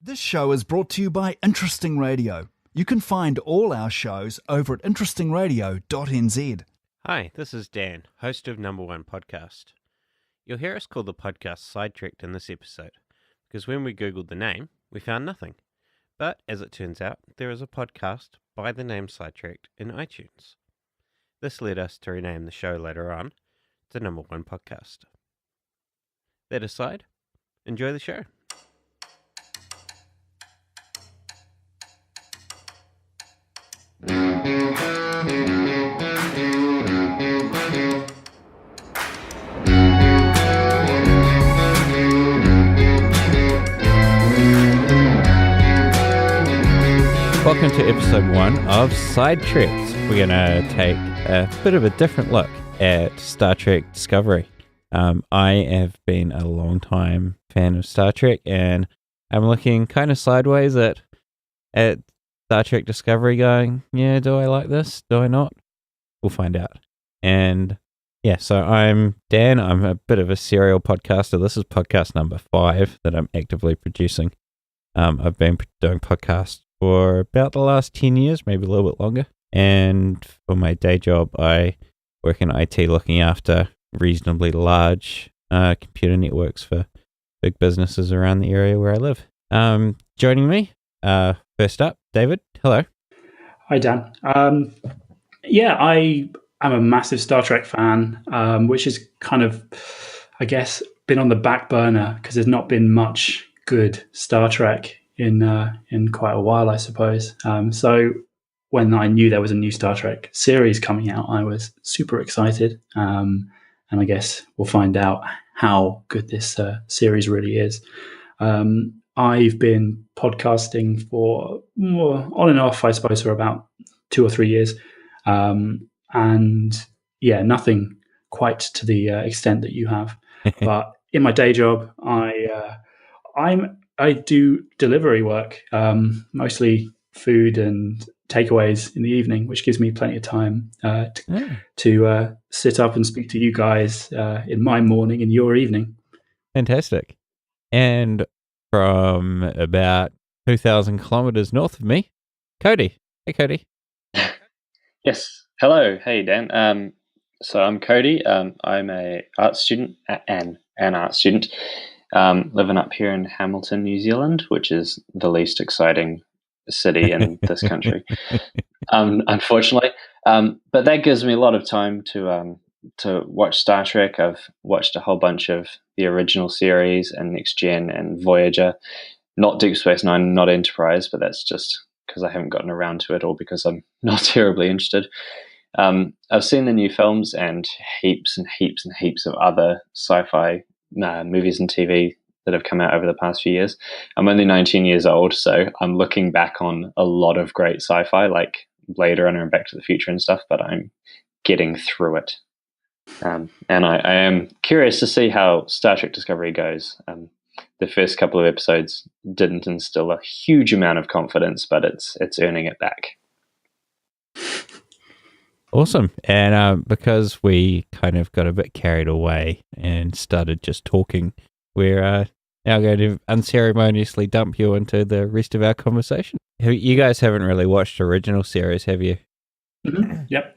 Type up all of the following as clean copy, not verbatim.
This show is brought to you by Interesting Radio. You can find all our shows over at interestingradio.nz. Hi, this is Dan, host of Number One Podcast. You'll hear us call the podcast Sidetracked in this episode, because when we Googled the name, we found nothing. But as it turns out, there is a podcast by the name Sidetracked in iTunes. This led us to rename the show later on to Number One Podcast. That aside, enjoy the show. Welcome to episode 1 of Sidetracked. We're going to take a bit of a different look at Star Trek Discovery. I have been a long time fan of Star Trek, and I'm looking kind of sideways at Star Trek Discovery going, yeah, do I like this? Do I not? We'll find out. And yeah, so I'm Dan. I'm a bit of a serial podcaster. This is podcast number 5 that I'm actively producing. I've been doing podcasts for about the last 10 years, maybe a little bit longer. And for my day job, I work in IT looking after reasonably large computer networks for big businesses around the area where I live. Joining me, first up, David. Hello. Hi, Dan. I'm a massive Star Trek fan, which is kind of, I guess, been on the back burner because there's not been much good Star Trek in quite a while, I suppose. So when I knew there was a new Star Trek series coming out, I was super excited. And I guess we'll find out how good this series really is. I've been podcasting for on and off, I suppose, for about 2 or 3 years. And yeah, nothing quite to the extent that you have. But in my day job, I do delivery work, mostly food and takeaways in the evening, which gives me plenty of time to sit up and speak to you guys in my morning and your evening. Fantastic. And from about 2,000 kilometers north of me, Cody. Hey, Cody. Yes. Hello. Hey, Dan. So I'm Cody. I'm an art student, living up here in Hamilton, New Zealand, which is the least exciting city in this country, unfortunately. But that gives me a lot of time to watch Star Trek. I've watched a whole bunch of the original series and Next Gen and Voyager, not Deep Space Nine, not Enterprise, but that's just because I haven't gotten around to it or because I'm not terribly interested. I've seen the new films and heaps and heaps and heaps of other sci-fi movies and TV that have come out over the past few years. I'm only 19 years old, so I'm looking back on a lot of great sci-fi like Blade Runner and Back to the Future and stuff, but I'm getting through it. And I am curious to see how Star Trek Discovery goes. The first couple of episodes didn't instill a huge amount of confidence, but it's earning it back. Awesome. And because we kind of got a bit carried away and started just talking, we're now going to unceremoniously dump you into the rest of our conversation. You guys haven't really watched original series, have you? Mm-hmm. Yep.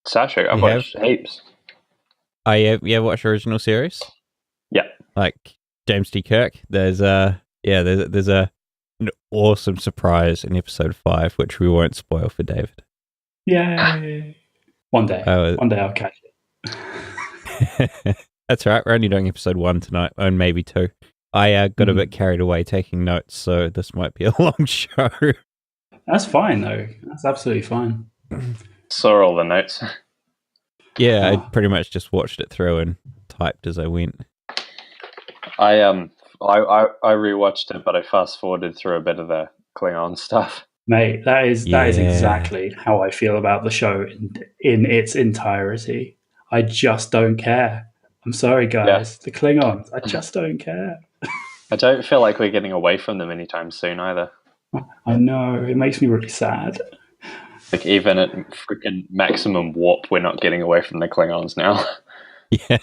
Star Trek, I've watched heaps. Oh, yeah, you ever watched original series? Yeah. Like James T. Kirk. There's an awesome surprise in episode 5, which we won't spoil for David. Yay! One day I'll catch it. That's right. We're only doing episode 1 tonight, and maybe 2. I got a bit carried away taking notes, so this might be a long show. That's fine, though. That's absolutely fine. Saw all the notes. Yeah, I pretty much just watched it through and typed as I went. I rewatched it, but I fast forwarded through a bit of the Klingon stuff. Mate, that is exactly how I feel about the show in its entirety. I just don't care. I'm sorry, guys. Yeah. The Klingons, I just don't care. I don't feel like we're getting away from them anytime soon either. I know. It makes me really sad. Like, even at freaking maximum warp, we're not getting away from the Klingons now. Yeah.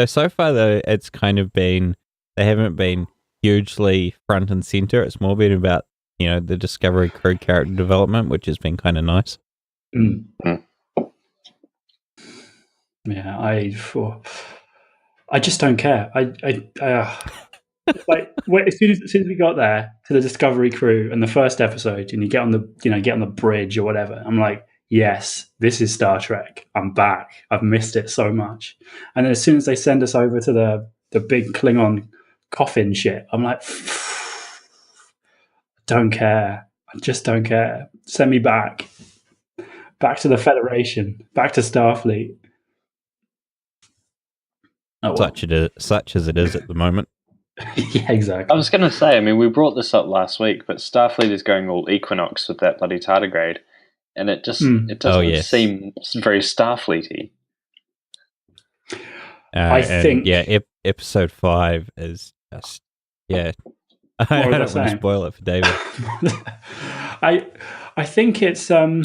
So far, though, it's kind of been, they haven't been hugely front and center. It's more been about, the Discovery crew character development, which has been kind of nice. Mm. Yeah, I just don't care. Like as soon as we got there to the Discovery crew and the first episode, and you get on the bridge or whatever, I'm like, yes, this is Star Trek. I'm back. I've missed it so much. And then as soon as they send us over to the big Klingon coffin shit, I'm like, don't care. I just don't care. Send me back to the Federation, back to Starfleet. Oh, well. Such as it is at the moment. Yeah, exactly. I was going to say, we brought this up last week, but Starfleet is going all Equinox with that bloody tardigrade, and it doesn't seem very Starfleety. I think, episode 5 is just I don't want to spoil it for David. I think it's I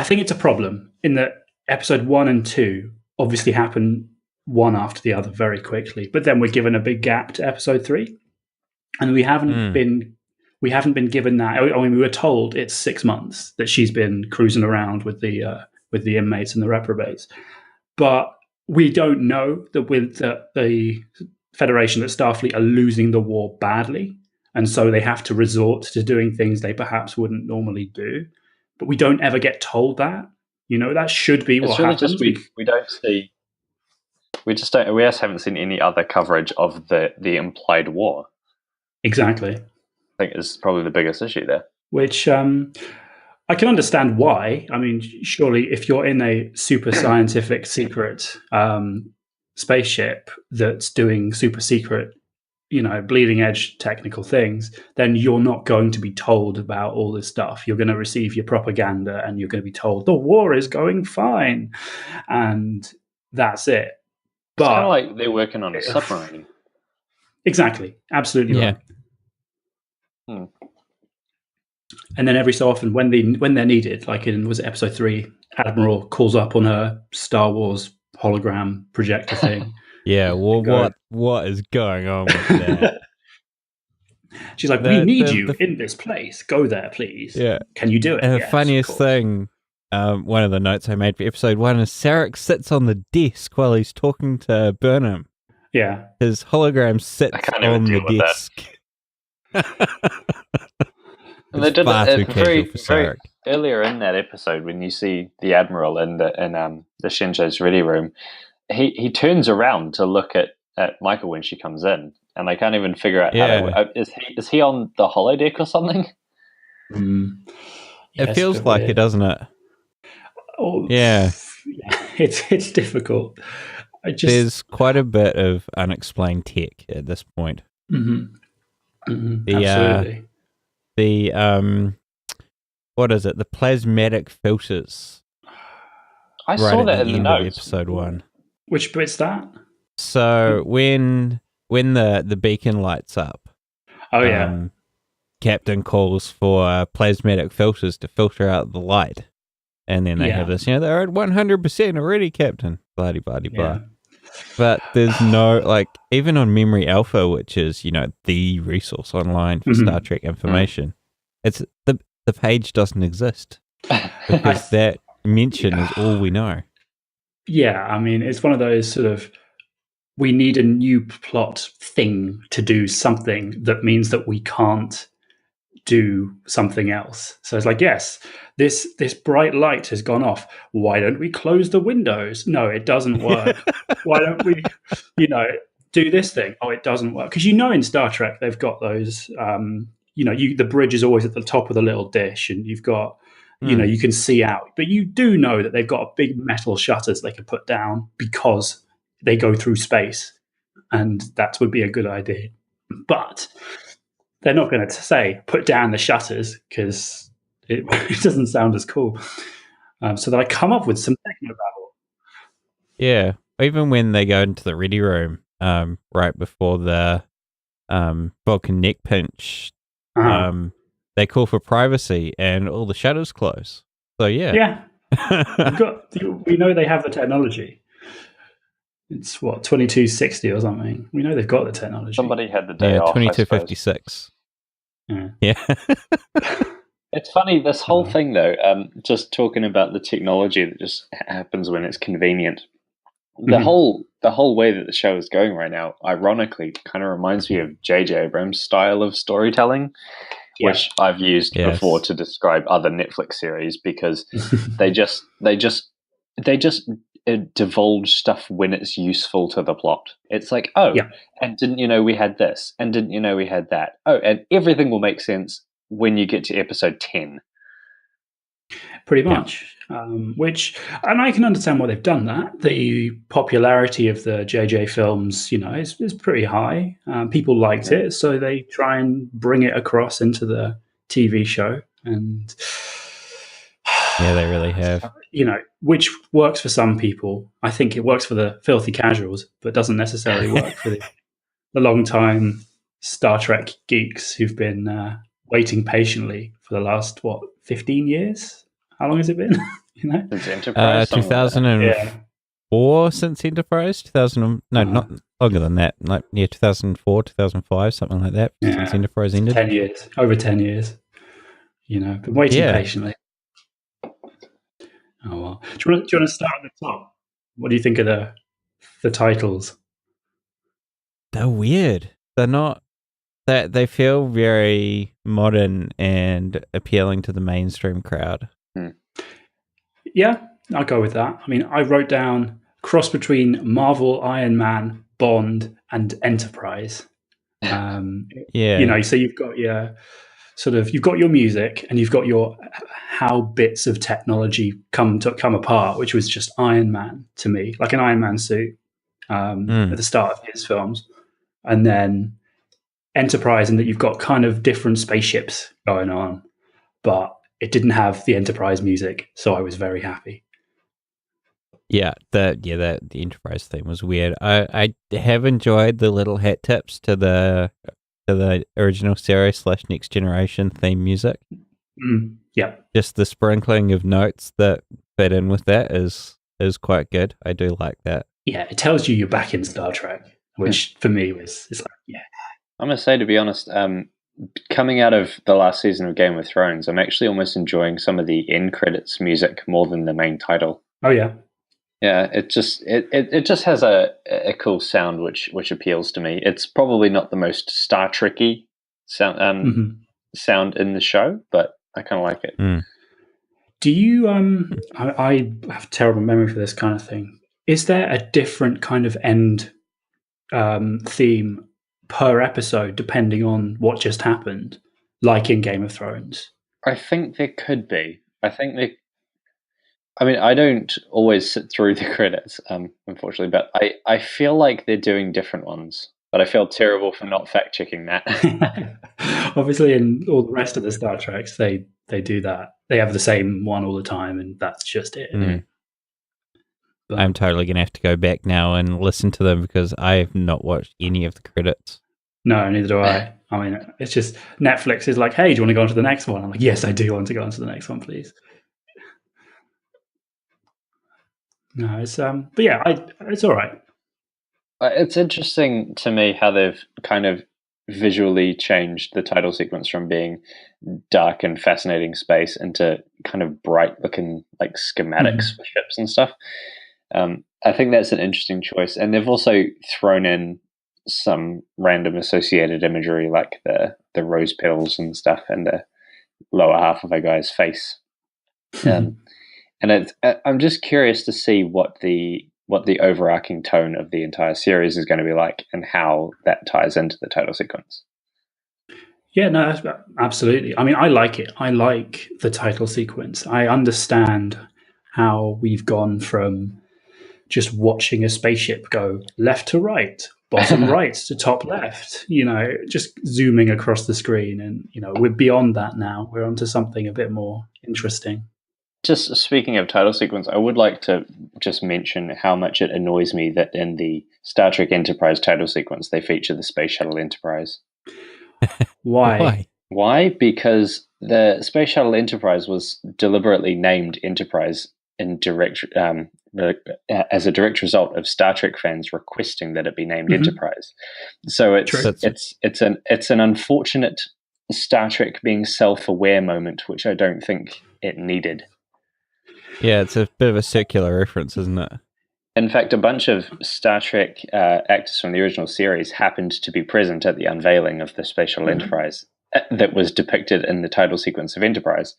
think it's a problem in that episode 1 and 2 obviously happen one after the other very quickly, but then we're given a big gap to episode 3, and we haven't been given that. I mean, we were told it's 6 months that she's been cruising around with the inmates and the reprobates, but we don't know that with the Federation, that Starfleet are losing the war badly, and so they have to resort to doing things they perhaps wouldn't normally do. But we don't ever get told that. That should be what happens. Just we don't see. We just haven't seen any other coverage of the implied war. Exactly. I think is probably the biggest issue there. Which I can understand why. I mean, surely if you're in a super scientific secret spaceship that's doing super secret, bleeding edge technical things, then you're not going to be told about all this stuff. You're going to receive your propaganda and you're going to be told the war is going fine. And that's it. But it's kind of like they're working on a submarine. Exactly. Absolutely right. And then every so often when they're needed, like was it episode 3, Admiral calls up on her Star Wars hologram projector thing. Yeah, well, what is going on with that? She's like, we need you in this place. Go there, please. Yeah. Can you do it? And the funniest thing, one of the notes I made for episode 1 is Sarek sits on the desk while he's talking to Burnham. Yeah. His hologram sits on the desk. And they did it very earlier in that episode when you see the Admiral in the Shinjo's ready room. He turns around to look at Michael when she comes in, and I can't even figure out how is he on the holodeck or something? It feels like it, doesn't it? Oh, yeah. It's difficult. There's quite a bit of unexplained tech at this point. Absolutely. The what is it? The plasmatic filters. I saw that in the notes. Episode 1. Which bit's that? So when the beacon lights up, Captain calls for plasmatic filters to filter out the light, and then they have this. They're at 100% already, Captain. Blah blah blah. But there's no even on Memory Alpha, which is the resource online for Star Trek information. It's the page doesn't exist because that mention is all we know. Yeah, I mean, it's one of those sort of, we need a new plot thing to do something that means that we can't do something else. So it's like, yes, this bright light has gone off. Why don't we close the windows? No, it doesn't work. Why don't we, do this thing? Oh, it doesn't work. Because in Star Trek, they've got those, the bridge is always at the top of the little dish, and you've got, you can see out. But you do know that they've got big metal shutters they can put down because they go through space. And that would be a good idea. But they're not going to say, put down the shutters, because it doesn't sound as cool. So that I come up with some technobabble. Yeah. Even when they go into the ready room, right before the Vulcan neck pinch, they call for privacy and all the shutters close. So, yeah. Yeah. We know they have the technology. It's what, 2260 or something. We know they've got the technology. Somebody had the day off. 2256. Yeah. It's funny, this whole thing though, just talking about the technology that just happens when it's convenient. The whole way that the show is going right now, ironically, kind of reminds me of J.J. Abrams' style of storytelling, which I've used before to describe other Netflix series, because they just divulge stuff when it's useful to the plot. It's like, and didn't you know we had this, and didn't you know we had that? Oh, and everything will make sense when you get to episode 10. Pretty much. Which, and I can understand why they've done that. The popularity of the JJ films, is pretty high. People liked it, so they try and bring it across into the TV show. And yeah, they really have. Which works for some people. I think it works for the filthy casuals, but doesn't necessarily work for the long-time Star Trek geeks who've been waiting patiently for the last 15 years. How long has it been? Since Enterprise, 2004 since Enterprise. Not longer than that. 2004, 2005, something like that. Since Enterprise ended. 10 years, over 10 years. Been waiting patiently. Oh well. Do you want to start at the top? What do you think of the titles? They're weird. They're not. They feel very modern and appealing to the mainstream crowd. Yeah, I'll go with that. I mean, I wrote down cross between Marvel, Iron Man, Bond, and Enterprise. So you've got your you've got your music, and you've got your how bits of technology come apart, which was just Iron Man to me, like an Iron Man suit at the start of his films, and then Enterprise, in that you've got kind of different spaceships going on, but it didn't have the Enterprise music, so I was very happy. Yeah, the Enterprise theme was weird. I have enjoyed the little hat tips to the original series / Next Generation theme music. Yeah, just the sprinkling of notes that fit in with that is quite good. I do like that. Yeah, it tells you're back in Star Trek, which for me it's like, yeah. I'm gonna say, to be honest, coming out of the last season of Game of Thrones, I'm actually almost enjoying some of the end credits music more than the main title. Oh yeah. Yeah, it just has a cool sound which appeals to me. It's probably not the most Star Trek-y sound in the show, but I kind of like it. Do you I have terrible memory for this kind of thing. Is there a different kind of end theme per episode depending on what just happened, like in Game of Thrones? I think there could be. I mean, I don't always sit through the credits, unfortunately, but I feel like they're doing different ones. But I feel terrible for not fact-checking that. Obviously, in all the rest of the Star Treks, they do that. They have the same one all the time, and that's just it. But I'm totally going to have to go back now and listen to them, because I have not watched any of the credits. No, neither do I. I mean, it's just Netflix is like, hey, do you want to go on to the next one? I'm like, yes, I do want to go on to the next one, please. No, it's but yeah, it's all right. It's interesting to me how they've kind of visually changed the title sequence from being dark and fascinating space into kind of bright looking like schematics for ships and stuff. I think that's an interesting choice, and they've also thrown in some random associated imagery like the rose petals and stuff in the lower half of a guy's face. And I'm just curious to see what the overarching tone of the entire series is going to be like, and how that ties into the title sequence. Yeah, no, absolutely. I mean, I like it. I like the title sequence. I understand how we've gone from just watching a spaceship go left to right, bottom right to top left, just zooming across the screen. And, we're beyond that now. We're onto something a bit more interesting. Just speaking of title sequence, I would like to just mention how much it annoys me that in the Star Trek Enterprise title sequence, they feature the Space Shuttle Enterprise. Why? Why? Because the Space Shuttle Enterprise was deliberately named Enterprise in direct as a direct result of Star Trek fans requesting that it be named Enterprise. So it's an unfortunate Star Trek being self-aware moment, which I don't think it needed. Yeah, it's a bit of a circular reference, isn't it? In fact, a bunch of Star Trek actors from the original series happened to be present at the unveiling of the Space Shuttle Enterprise that was depicted in the title sequence of Enterprise.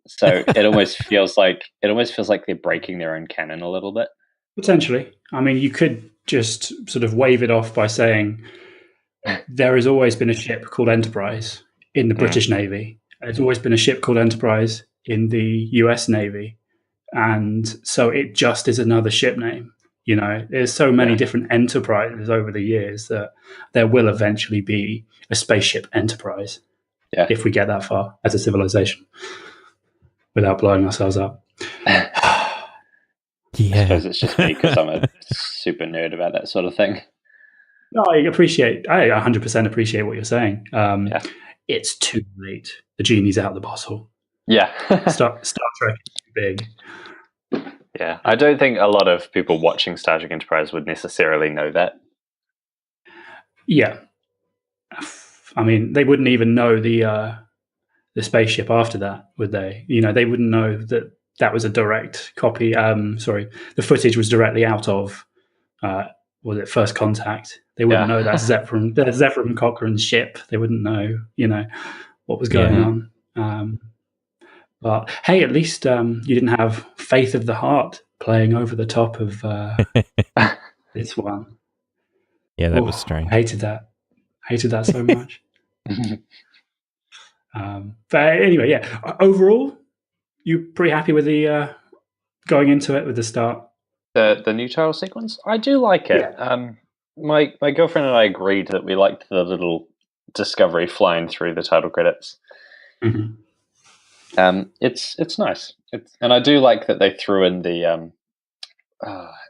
So it almost feels like they're breaking their own canon a little bit. Potentially. I mean, you could just sort of wave it off by saying there has always been a ship called Enterprise in the British Navy. There's always been a ship called Enterprise in the US Navy. And so it just is another ship name. You know, there's so many different enterprises over the years that there will eventually be a spaceship Enterprise if we get that far as a civilization without blowing ourselves up. I suppose it's just me because I'm a super nerd about that sort of thing. No, I 100% appreciate what you're saying. It's too late. The genie's out of the bottle. Yeah. Star Trek is too big. Yeah, I don't think a lot of people watching Star Trek Enterprise would necessarily know that. Yeah. I mean, they wouldn't even know the spaceship after that, would they? You know, they wouldn't know that was a direct copy. The footage was directly out of, was it First Contact? They wouldn't know that's Zephyr Cochrane's ship. They wouldn't know, you know, what was going on. But hey, at least you didn't have Faith of the Heart playing over the top of this one. Yeah, that was strange. I hated that so much. But anyway, yeah. Overall, you're pretty happy with the going into it with the start. The new title sequence, I do like it. Yeah. My girlfriend and I agreed that we liked the little discovery flying through the title credits. It's nice, and I do like that they threw in the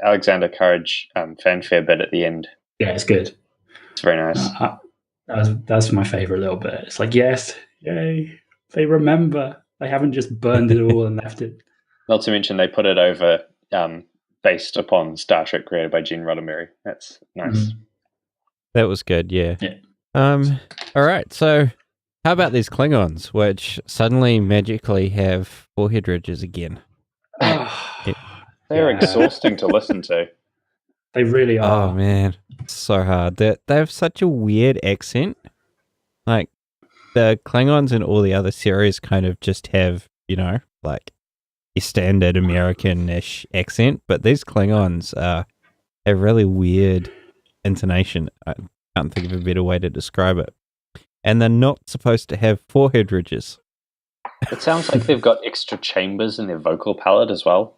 Alexander Courage fanfare bit at the end. Yeah, it's good. It's very nice. That's my favorite little bit. It's like, yes, yay, they remember. They haven't just burned it all and left it. Not to mention they put it over based upon Star Trek created by Gene Roddenberry. That's nice. That was good, yeah. All right, so how about these Klingons, which suddenly magically have forehead ridges again? They're exhausting to listen to. They really are. Oh, man. It's so hard. They have such a weird accent. Like, the Klingons in all the other series kind of just have, you know, like a standard American-ish accent, but these Klingons have really weird intonation. I can't think of a better way to describe it. And they're not supposed to have forehead ridges. It sounds like they've got extra chambers in their vocal palette as well.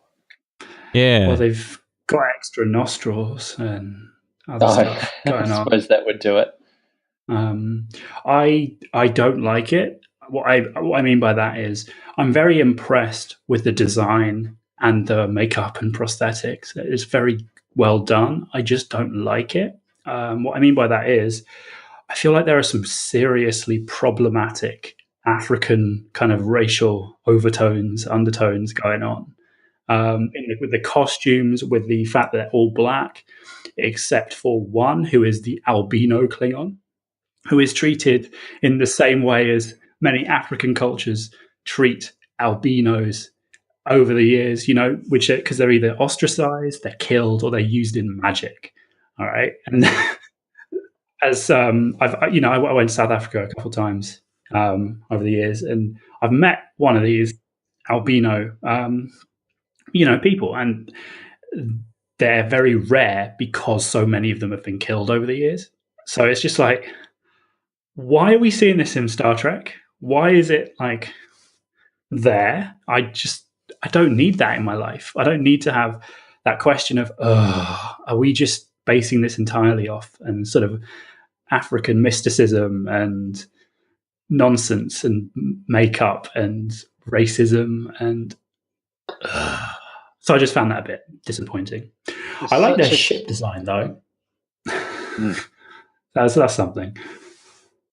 Yeah. Well, they've got extra nostrils and other stuff going on. I suppose that would do it. I don't like it. What I mean by that is I'm very impressed with the design and the makeup and prosthetics. It's very well done. I just don't like it. What I mean by that is I feel like there are some seriously problematic African kind of racial undertones going on. With the costumes, with the fact that they're all black, except for one who is the albino Klingon, who is treated in the same way as many African cultures treat albinos over the years, you know, because they're either ostracized, they're killed, or they're used in magic. All right. And as I went to South Africa a couple of times over the years, and I've met one of these albino people, and they're very rare because so many of them have been killed over the years. So it's just like, why are we seeing this in Star Trek? Why is it like there? I don't need that in my life. I don't need to have that question of, are we just basing this entirely off and sort of African mysticism and nonsense and makeup and racism and so I just found that a bit disappointing. I like their ship design though. That's something.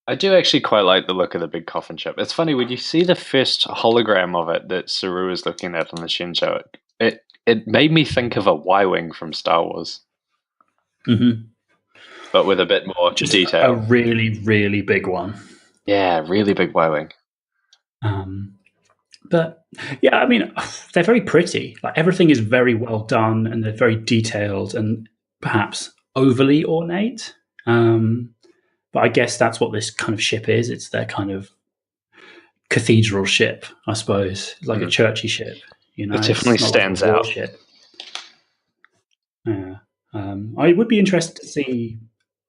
I do actually quite like the look of the big coffin ship. It's funny when you see the first hologram of it that Saru is looking at on the Shin show. It made me think of a Y-wing from Star Wars, but with a bit more Just detail. a really, really big one. Yeah, really big Y-wing. But yeah, I mean, they're very pretty. Like everything is very well done, and they're very detailed and perhaps overly ornate. But I guess that's what this kind of ship is. It's their kind of cathedral ship, I suppose, like a churchy ship. You know, It definitely it's not stands like a out. warship. Yeah, I would be interested to see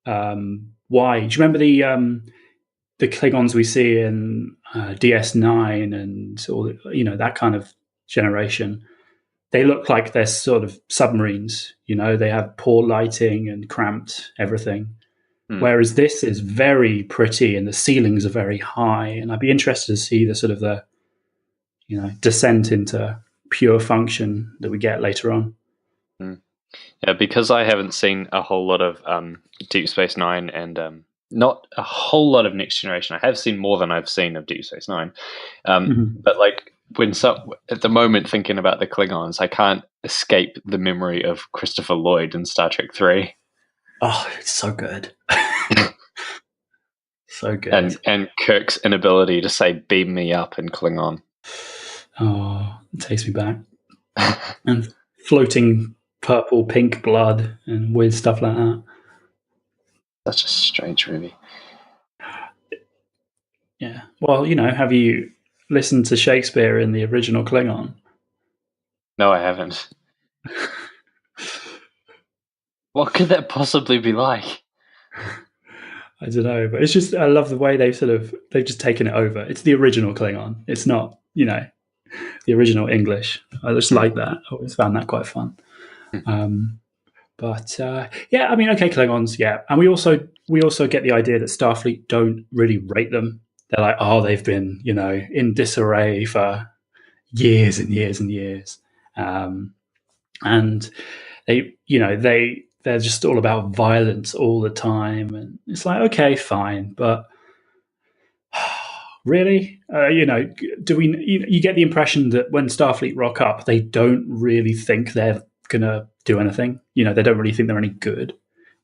why. Do you remember the Klingons we see in DS9 and all, you know, that kind of generation? They look like they're sort of submarines. You know, they have poor lighting and cramped everything. Whereas this is very pretty and the ceilings are very high. And I'd be interested to see the sort of the, you know, descent into pure function that we get later on. Yeah, because I haven't seen a whole lot of Deep Space Nine and not a whole lot of Next Generation. I have seen more than I've seen of Deep Space Nine. But like at the moment thinking about the Klingons, I can't escape the memory of Christopher Lloyd in Star Trek 3. Oh, it's so good. So good. And Kirk's inability to say "beam me up" in Klingon. Oh, it takes me back. And floating purple, pink blood and weird stuff like that. Such a strange movie. Yeah. Well, you know, have you listened to Shakespeare in the original Klingon? No, I haven't. What could that possibly be like? I don't know, but it's just, I love the way they've just taken it over. It's the original Klingon. It's not, you know, the original English. I just like that. I always found that quite fun. But yeah, I mean, okay, Klingons, yeah. And we also get the idea that Starfleet don't really rate them. They're like, oh, they've been, you know, in disarray for years and years and years. And they, you know, they're just all about violence all the time. And it's like, okay, fine. But really, you know, you get the impression that when Starfleet rock up, they don't really think they're going to do anything. You know, they don't really think they're any good,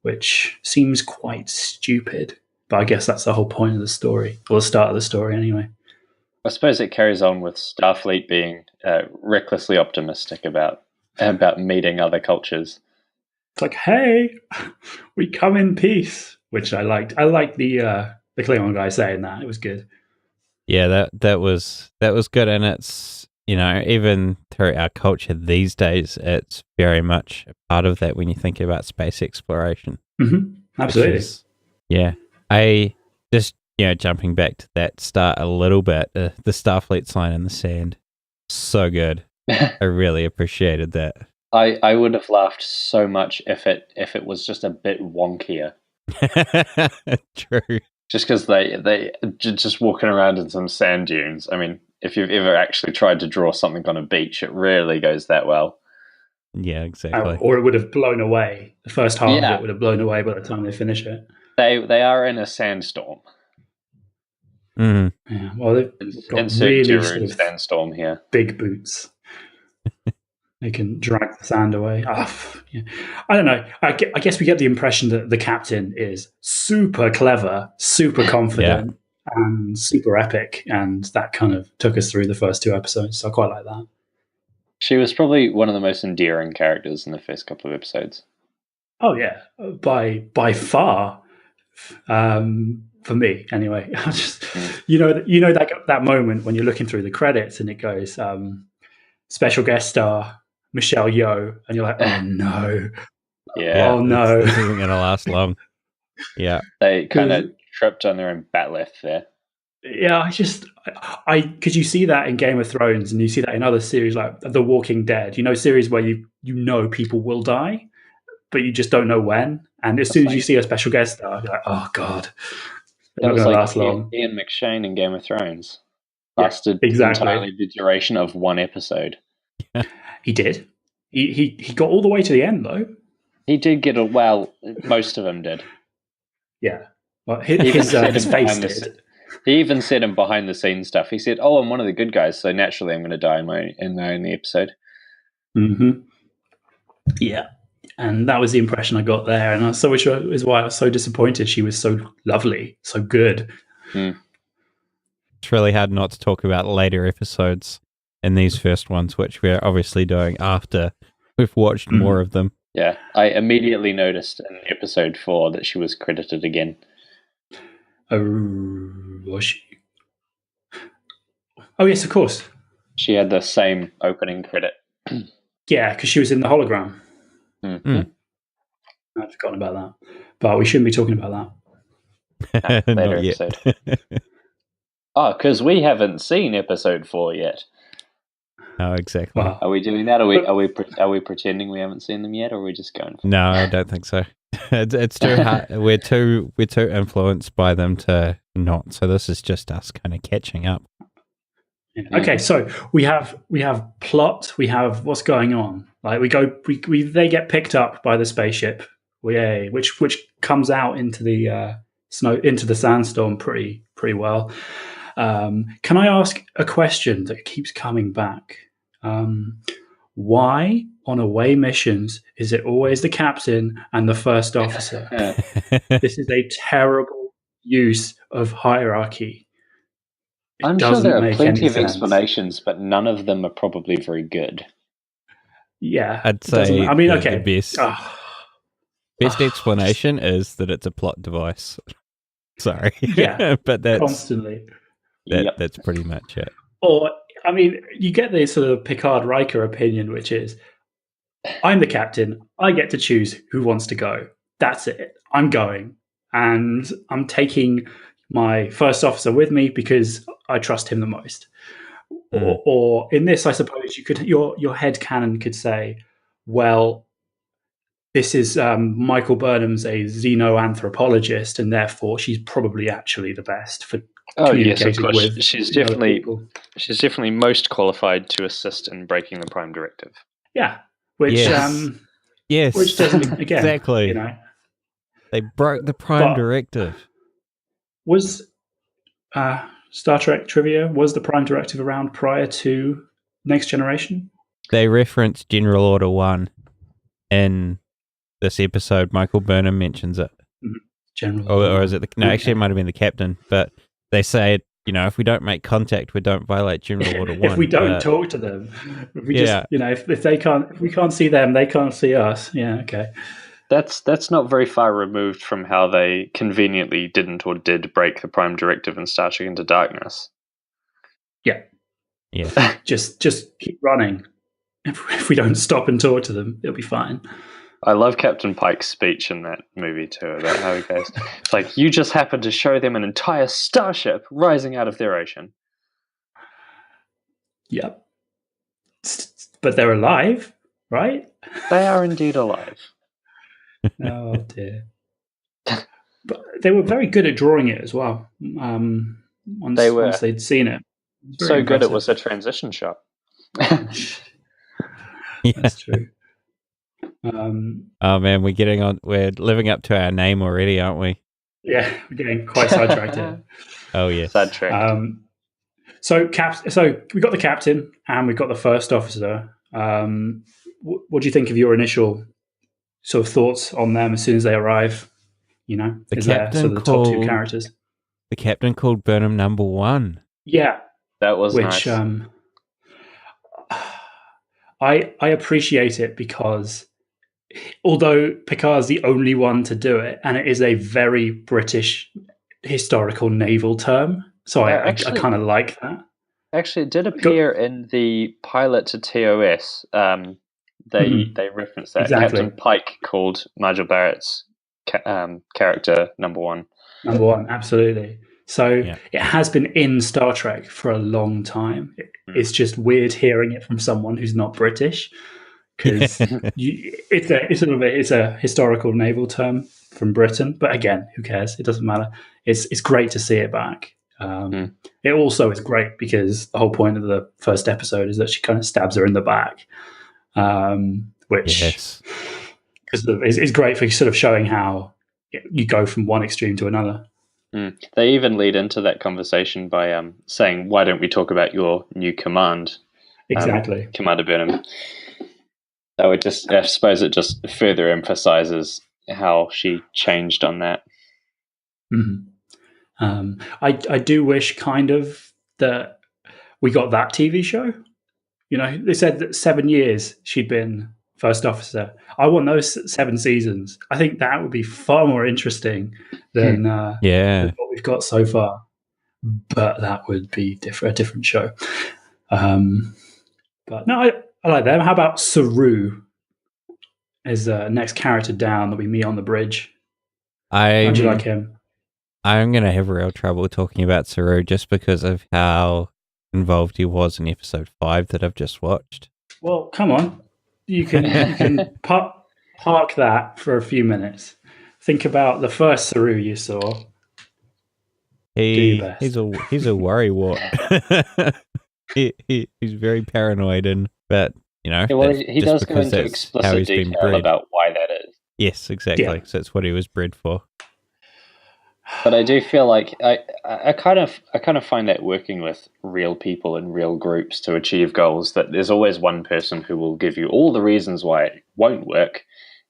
which seems quite stupid. But I guess that's the whole point of the story, or the start of the story anyway. I suppose it carries on with Starfleet being recklessly optimistic about meeting other cultures. It's like, hey, we come in peace, which I liked. I liked the Klingon guy saying that. It was good. Yeah, that was good, and it's, you know, even through our culture these days, it's very much a part of that when you think about space exploration. Absolutely. Yeah, I just, you know, jumping back to that start a little bit, the Starfleet sign in the sand, so good. I really appreciated that. I would have laughed so much if it was just a bit wonkier. True. Just because they just walking around in some sand dunes. I mean, if you've ever actually tried to draw something on a beach, it rarely goes that well. Yeah, exactly. Or it would have blown away. The first half of it would have blown away by the time they finish it. They are in a sandstorm. Mm. Yeah, well, they've got Insert really sort of sandstorm here. Big boots. They can drag the sand away. Yeah. I don't know. I guess we get the impression that the captain is super clever, super confident, and super epic, and that kind of took us through the first 2 episodes. So I quite like that. She was probably one of the most endearing characters in the first couple of episodes. Oh yeah, by far. For me, anyway. You know that moment when you're looking through the credits and it goes special guest star Michelle Yeoh, and you're like, oh no, oh no, this isn't going to last long. Yeah, they kind of tripped on their own bat left there. Yeah, I because you see that in Game of Thrones, and you see that in other series like The Walking Dead. You know, series where you know people will die, but you just don't know when. And as soon as you see a special guest star, you're like, oh god, they're not going to last long. Ian McShane in Game of Thrones lasted exactly entirely the duration of 1 episode. He did. He got all the way to the end though. He did get a well. Most of them did. Yeah. Well, his face did. He even said in behind the scenes stuff. He said, "Oh, I'm one of the good guys, so naturally I'm going to die in the only episode." Yeah. And that was the impression I got there. And which is why I was so disappointed. She was so lovely, so good. Mm. It's really hard not to talk about later episodes in these first ones, which we're obviously doing after we've watched more of them. Yeah, I immediately noticed in episode 4 that she was credited again. Oh, was she? Oh, yes, of course. She had the same opening credit. Yeah, because she was in the hologram. Mm. I'd forgotten about that. But we shouldn't be talking about that. Later Not yet. episode. Oh, because we haven't seen episode 4 yet. Oh, exactly. Well, Are we doing that? Are we pretending we haven't seen them yet, or are we just going? No, I don't think so. It's too hard. We're too influenced by them to not. So this is just us kind of catching up. Okay, so we have plot, we have what's going on. Like they get picked up by the spaceship, which comes out into the into the sandstorm pretty well. Can I ask a question that keeps coming back? Why on away missions is it always the captain and the first officer? This is a terrible use of hierarchy. I'm sure there are plenty of explanations, but none of them are probably very good. Yeah, I'd say. I mean, okay. The best explanation is that it's a plot device. Sorry. Yeah, but that's constantly. That's pretty much it. Or, I mean, you get the sort of Picard Riker opinion, which is, I'm the captain. I get to choose who wants to go. That's it. I'm going, and I'm taking my first officer with me because I trust him the most. Or in this, I suppose you could your headcanon could say, well, this is Michael Burnham's a xenoanthropologist, and therefore she's probably actually the best for communicating with. She's definitely most qualified to assist in breaking the Prime Directive. Yeah, which yes, which doesn't again exactly. You know, they broke the Prime Directive. Was Star Trek trivia, was the Prime Directive around prior to Next Generation? They referenced General Order 1 in this episode. Michael Burnham mentions it. General or is it actually it might have been the captain, but they say, if we don't make contact, we don't violate General Order 1. If we don't talk to them, if we just, if we can't see them, they can't see us. Yeah, okay. That's not very far removed from how they conveniently didn't or did break the Prime Directive in Star Trek Into Darkness. Yeah. Yeah. just keep running. If we don't stop and talk to them, it'll be fine. I love Captain Pike's speech in that movie too, about how he goes, it's like, you just happened to show them an entire starship rising out of their ocean. Yep. But they're alive, right? They are indeed alive. Oh, dear. But they were very good at drawing it as well. Once they'd seen it. So impressive. Good it was a transition shot. That's true. Oh man, we're living up to our name already, aren't we? Yeah, we're getting quite sidetracked here. Oh yeah, sidetracked. So we got the captain and we got the first officer. What do you think of your initial sort of thoughts on them as soon as they arrive? The captain the top two characters. The captain called Burnham number 1. Yeah, that was nice. I appreciate it because although Picard's the only one to do it, and it is a very British historical naval term, so I kind of like that. Actually, it did appear in the pilot to TOS. They referenced that. Exactly. Captain Pike called Nigel Barrett's character number 1. Number 1, absolutely. So It has been in Star Trek for a long time. It's just weird hearing it from someone who's not British, because it's a historical naval term from Britain. But again, who cares? It doesn't matter. It's great to see it back. It also is great because the whole point of the first episode is that she kind of stabs her in the back, which is great for sort of showing how you go from one extreme to another. They even lead into that conversation by saying, "Why don't we talk about your new command?" Exactly, Commander Burnham. I suppose it just further emphasizes how she changed on that. I do wish kind of that we got that TV show. They said that 7 years she'd been first officer. I want those 7 seasons. I think that would be far more interesting than what we've got so far. But that would be a different show. But no, I like them. How about Saru as the next character down that we meet on the bridge? How do you like him? I'm going to have real trouble talking about Saru just because of how involved he was in episode 5 that I've just watched. Well, come on. You can park that for a few minutes. Think about the first Saru you saw. He's a worrywart. He's very paranoid, but he does go into explicit detail about why that is. Yes, exactly. Yeah. So that's what he was bred for. But I do feel like I kind of find that working with real people in real groups to achieve goals, that there's always one person who will give you all the reasons why it won't work,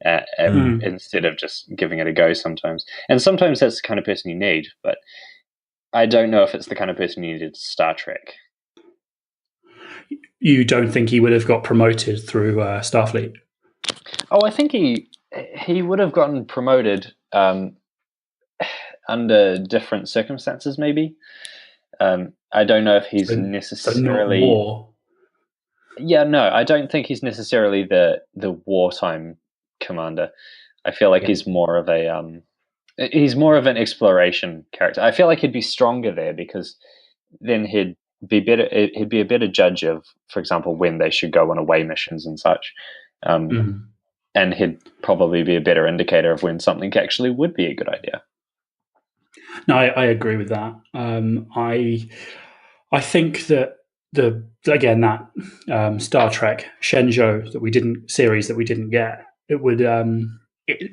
instead of just giving it a go sometimes. And sometimes that's the kind of person you need, but I don't know if it's the kind of person you needed Star Trek. You don't think he would have got promoted through Starfleet? Oh, I think he would have gotten promoted under different circumstances, maybe. I don't know if he's necessarily... not war. Yeah, no, I don't think he's necessarily the wartime commander. I feel like he's more of an exploration character. I feel like he'd be stronger there because then he'd be a better judge of, for example, when they should go on away missions and such. And he'd probably be a better indicator of when something actually would be a good idea. No, I agree with that. I think that that Star Trek Shenzhou series that we didn't get, it would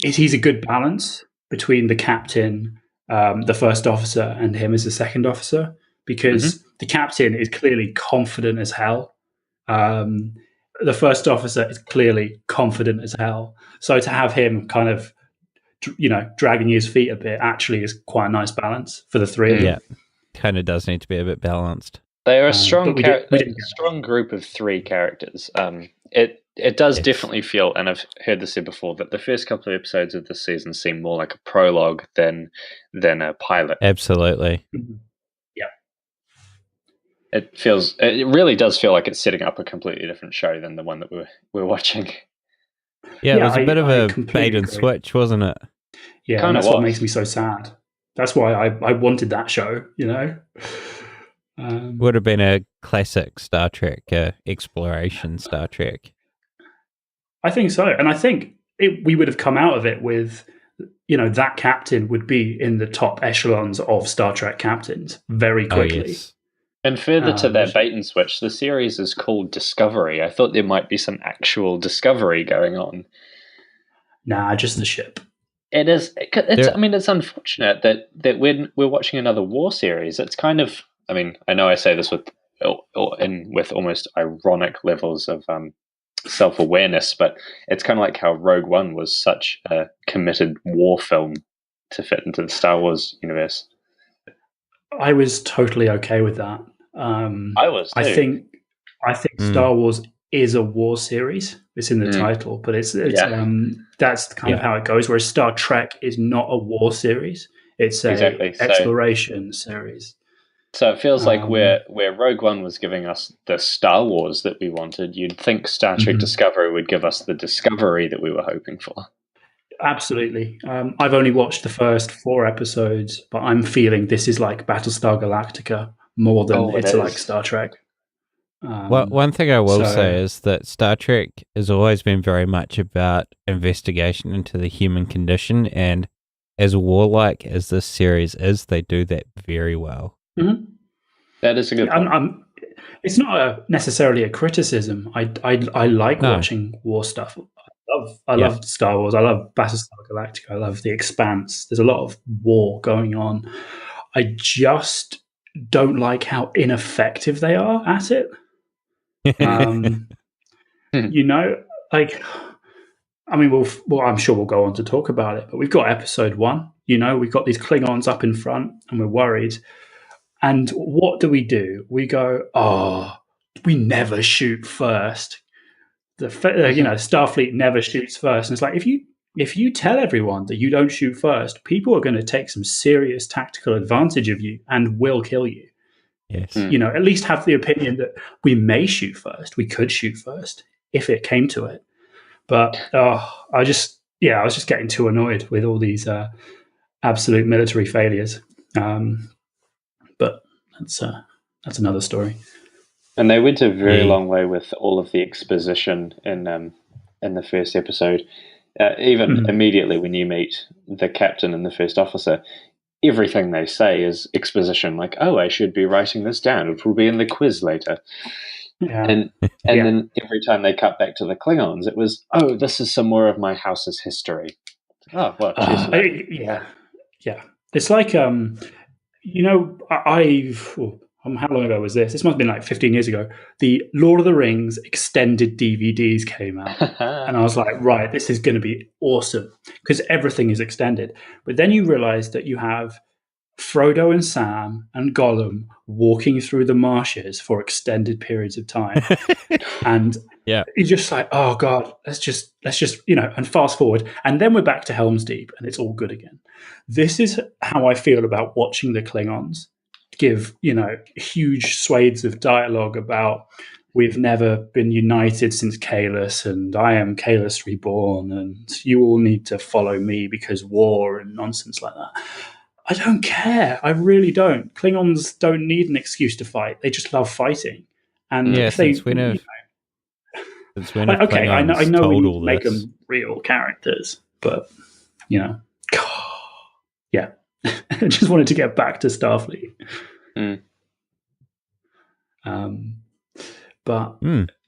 he's a good balance between the captain, the first officer, and him as the second officer, because the captain is clearly confident as hell. The first officer is clearly confident as hell. So to have him kind of, dragging his feet a bit actually is quite a nice balance for the three of them. Yeah, kind of does need to be a bit balanced. They are a strong group of 3 characters. It does definitely feel, and I've heard this said before, that the first couple of episodes of this season seem more like a prologue than a pilot. Absolutely. Yeah. It really does feel like it's setting up a completely different show than the one that we're watching. Yeah, it was a bit of a bait and switch, wasn't it? Yeah, and that's what makes me so sad. That's why I wanted that show, Would have been a classic Star Trek, exploration Star Trek. I think so. And I think we would have come out of it with, that captain would be in the top echelons of Star Trek captains very quickly. Oh, yes. And further to that bait and switch, the series is called Discovery. I thought there might be some actual discovery going on. Nah, just the ship. It is. It's unfortunate that when we're watching another war series, it's kind of. I mean, I know I say this with almost ironic levels of self-awareness, but it's kind of like how Rogue One was such a committed war film to fit into the Star Wars universe. I was totally okay with that. I was too. I think Star Wars is a war series. It's in the title, but it's that's kind of how it goes. Whereas Star Trek is not a war series; it's a exploration series. So it feels like where Rogue One was giving us the Star Wars that we wanted, you'd think Star Trek Discovery would give us the discovery that we were hoping for. Absolutely. I've only watched the first 4 episodes, but I'm feeling this is like Battlestar Galactica more than it's like Star Trek. Well, one thing I will say is that Star Trek has always been very much about investigation into the human condition, and as warlike as this series is, they do that very well. Mm-hmm. That is a good point. It's not necessarily a criticism. I like watching war stuff. I love Star Wars. I love Battlestar Galactica. I love The Expanse. There's a lot of war going on. I just don't like how ineffective they are at it. like, I mean, well, I'm sure we'll go on to talk about it, but we've got episode 1. We've got these Klingons up in front, and we're worried. And what do? We go, oh, we never shoot first. Starfleet never shoots first. And it's like, if you tell everyone that you don't shoot first, people are going to take some serious tactical advantage of you and will kill you. Yes. At least have the opinion that we may shoot first. We could shoot first if it came to it. But I was just getting too annoyed with all these absolute military failures. But that's another story. And they went a very long way with all of the exposition in the first episode. Even immediately when you meet the captain and the first officer, everything they say is exposition. Like, oh, I should be writing this down. It will be in the quiz later. Yeah. And then every time they cut back to the Klingons, it was, oh, this is some more of my house's history. Oh, well, yeah. It's like, how long ago was this? This must have been like 15 years ago. The Lord of the Rings extended DVDs came out. And I was like, right, this is going to be awesome because everything is extended. But then you realize that you have Frodo and Sam and Gollum walking through the marshes for extended periods of time. And you're just like, oh God, let's just, and fast forward. And then we're back to Helm's Deep and it's all good again. This is how I feel about watching the Klingons give, huge swathes of dialogue about we've never been united since Kahless and I am Kahless reborn and you all need to follow me because war and nonsense like that. I don't care. I really don't. Klingons don't need an excuse to fight. They just love fighting. And if they, I know we need to make them real characters, but yeah, I just wanted to get back to Starfleet. But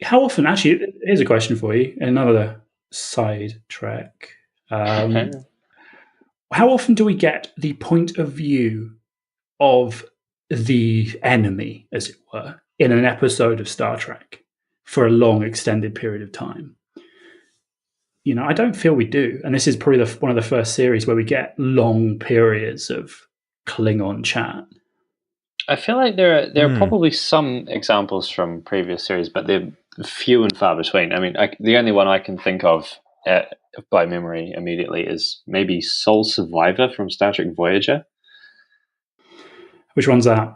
how often? Actually, here's a question for you. Another side track. How often do we get the point of view of the enemy, as it were, in an episode of Star Trek for a long, extended period of time? I don't feel we do. And this is probably one of the first series where we get long periods of Klingon chat. I feel like there are probably some examples from previous series, but they're few and far between. I mean, the only one I can think of by memory immediately is maybe Soul Survivor from Star Trek Voyager. Which one's that?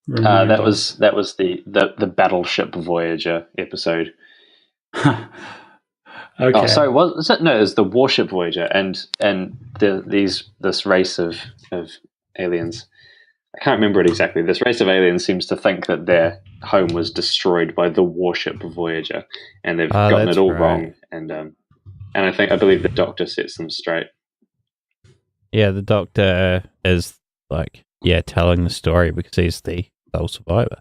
That was the Battleship Voyager episode. Okay. Oh, sorry. Was it? No, it was the Warship Voyager, and this race of aliens. I can't remember it exactly. This race of aliens seems to think that their home was destroyed by the Warship Voyager, and they've gotten it all wrong. And I believe the Doctor sets them straight. Yeah, the Doctor is telling the story because he's the sole survivor.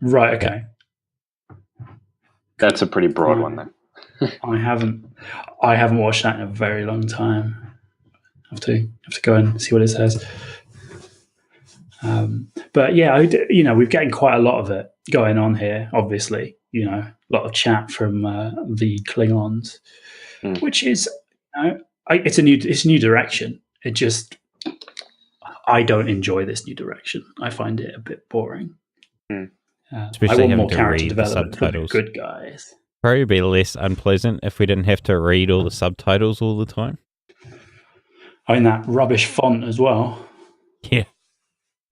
Right. Okay. That's a pretty broad one, then. I haven't watched that in a very long time. Have to go and see what it says. But yeah, we're getting quite a lot of it going on here. Obviously, a lot of chat from the Klingons, which is, it's a new direction. It just, I don't enjoy this new direction. I find it a bit boring. Especially I want more having to character read the development for the subtitles. good guys. Probably be less unpleasant if we didn't have to read all the subtitles all the time. I mean, that rubbish font as well. Yeah.